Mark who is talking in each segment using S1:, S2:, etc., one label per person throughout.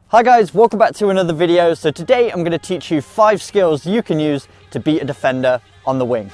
S1: Hi guys, welcome back to another video. So today I'm going to teach you 5 skills you can use to beat a defender on the wing.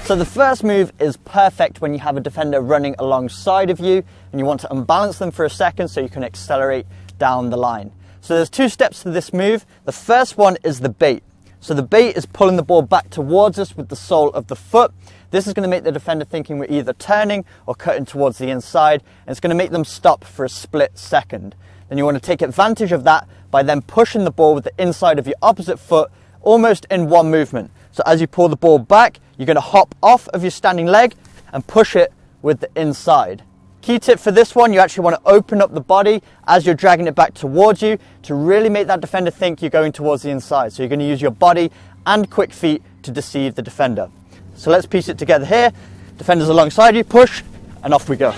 S1: So the first move is perfect when you have a defender running alongside of you and you want to unbalance them for a second so you can accelerate down the line. So there's 2 steps to this move. The first one is the bait. So the bait is pulling the ball back towards us with the sole of the foot. This is going to make the defender thinking we're either turning or cutting towards the inside, and it's going to make them stop for a split second. Then you want to take advantage of that by then pushing the ball with the inside of your opposite foot almost in one movement. So as you pull the ball back, you're going to hop off of your standing leg and push it with the inside. Key tip for this one, you actually want to open up the body as you're dragging it back towards you to really make that defender think you're going towards the inside. So you're going to use your body and quick feet to deceive the defender. So let's piece it together here. Defender's alongside you, push, and off we go.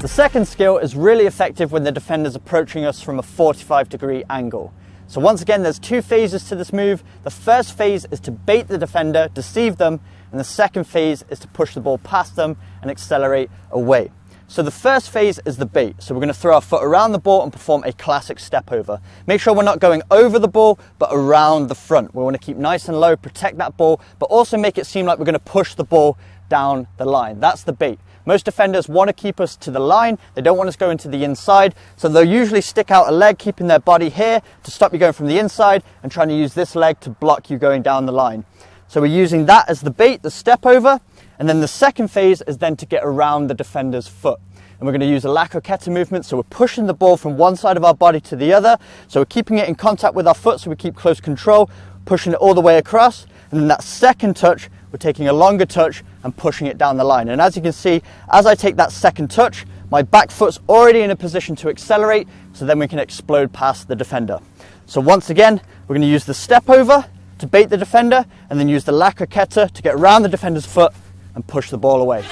S1: The second skill is really effective when the defender's approaching us from a 45-degree angle. So once again, there's 2 phases to this move. The first phase is to bait the defender, deceive them, and the second phase is to push the ball past them and accelerate away. So the first phase is the bait. So we're going to throw our foot around the ball and perform a classic step over. Make sure we're not going over the ball, but around the front. We want to keep nice and low, protect that ball, but also make it seem like we're going to push the ball down the line. That's the bait. Most defenders want to keep us to the line. They don't want us going to the inside. So they'll usually stick out a leg, keeping their body here to stop you going from the inside and trying to use this leg to block you going down the line. So we're using that as the bait, the step over. And then the second phase is then to get around the defender's foot. And we're going to use a hareket movement. So we're pushing the ball from one side of our body to the other. So we're keeping it in contact with our foot so we keep close control, pushing it all the way across. And then that second touch, we're taking a longer touch and pushing it down the line. And as you can see, as I take that second touch, my back foot's already in a position to accelerate, so then we can explode past the defender. So once again, we're going to use the step over to bait the defender, and then use the hareket to get around the defender's foot and push the ball away.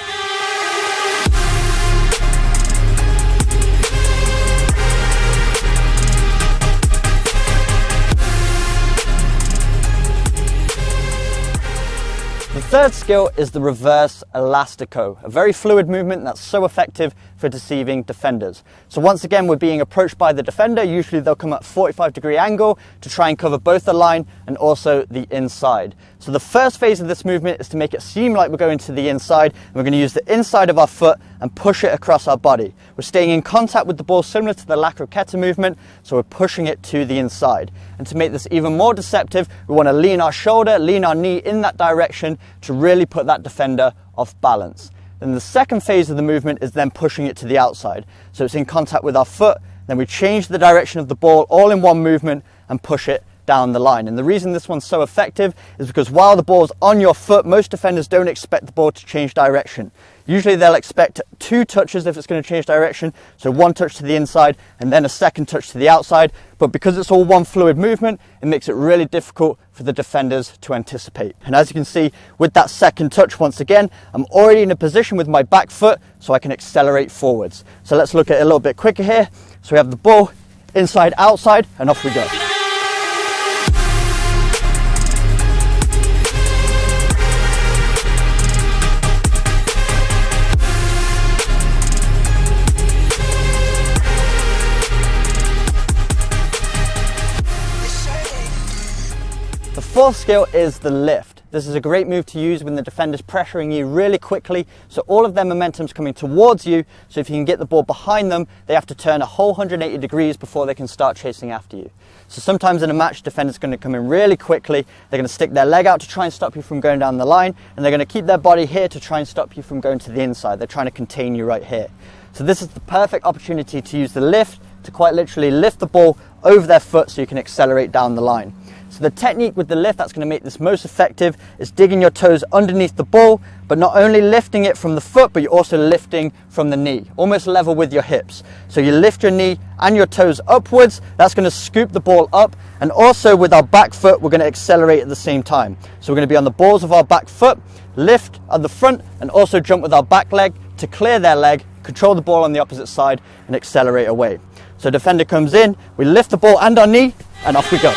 S1: The third skill is the reverse elastico, a very fluid movement that's so effective for deceiving defenders. So once again, we're being approached by the defender. Usually they'll come at a 45-degree angle to try and cover both the line and also the inside. So the first phase of this movement is to make it seem like we're going to the inside, and we're going to use the inside of our foot and push it across our body. We're staying in contact with the ball similar to the hareket movement, so we're pushing it to the inside. And to make this even more deceptive, we want to lean our shoulder, lean our knee in that direction to really put that defender off balance. Then the second phase of the movement is then pushing it to the outside. So it's in contact with our foot, then we change the direction of the ball all in one movement and push it down the line. And the reason this one's so effective is because while the ball's on your foot, most defenders don't expect the ball to change direction. Usually they'll expect 2 touches if it's going to change direction, so 1 touch to the inside and then a second touch to the outside. But because it's all one fluid movement, it makes it really difficult for the defenders to anticipate. And as you can see, with that second touch, once again, I'm already in a position with my back foot so I can accelerate forwards. So let's look at it a little bit quicker here. So we have the ball inside, outside, and off we go. The fourth skill is the lift. This is a great move to use when the defender's pressuring you really quickly, so all of their momentum's coming towards you, so if you can get the ball behind them, they have to turn a whole 180 degrees before they can start chasing after you. So sometimes in a match, defender's going to come in really quickly, they're going to stick their leg out to try and stop you from going down the line, and they're going to keep their body here to try and stop you from going to the inside. They're trying to contain you right here. So this is the perfect opportunity to use the lift, to quite literally lift the ball over their foot so you can accelerate down the line. So the technique with the lift that's going to make this most effective is digging your toes underneath the ball, but not only lifting it from the foot, but you're also lifting from the knee, almost level with your hips. So you lift your knee and your toes upwards, that's going to scoop the ball up, and also with our back foot, we're going to accelerate at the same time. So we're going to be on the balls of our back foot, lift at the front, and also jump with our back leg to clear their leg, control the ball on the opposite side, and accelerate away. So defender comes in, we lift the ball and our knee, and off we go.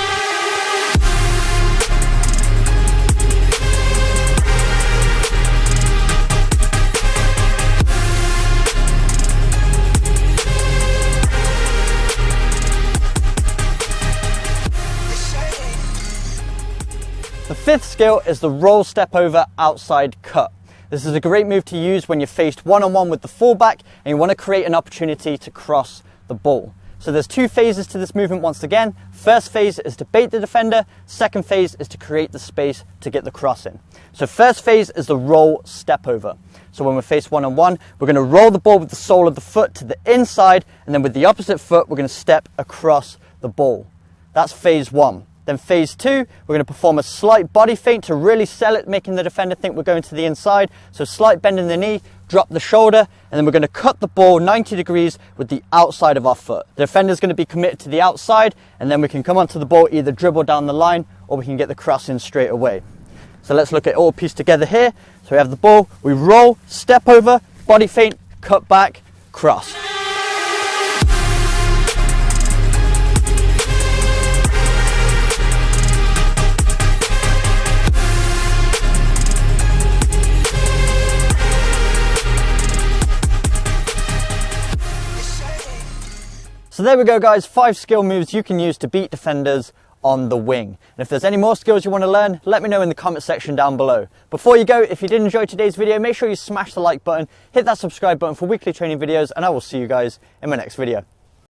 S1: The fifth skill is the roll step over outside cut. This is a great move to use when you're faced one-on-one with the fullback and you want to create an opportunity to cross the ball. So there's two phases to this movement once again. First phase is to bait the defender. Second phase is to create the space to get the cross in. So first phase is the roll step over. So when we're faced one-on-one, we're going to roll the ball with the sole of the foot to the inside, and then with the opposite foot, we're going to step across the ball. That's phase one. Then phase two, we're going to perform a slight body feint to really sell it, making the defender think we're going to the inside. So slight bend in the knee, drop the shoulder, and then we're going to cut the ball 90 degrees with the outside of our foot. The defender's going to be committed to the outside, and then we can come onto the ball, either dribble down the line, or we can get the cross in straight away. So let's look at it all pieced together here. So we have the ball, we roll, step over, body feint, cut back, cross. So there we go guys, 5 skill moves you can use to beat defenders on the wing. And if there's any more skills you want to learn, let me know in the comment section down below. Before you go, if you did enjoy today's video, make sure you smash the like button, hit that subscribe button for weekly training videos, and I will see you guys in my next video.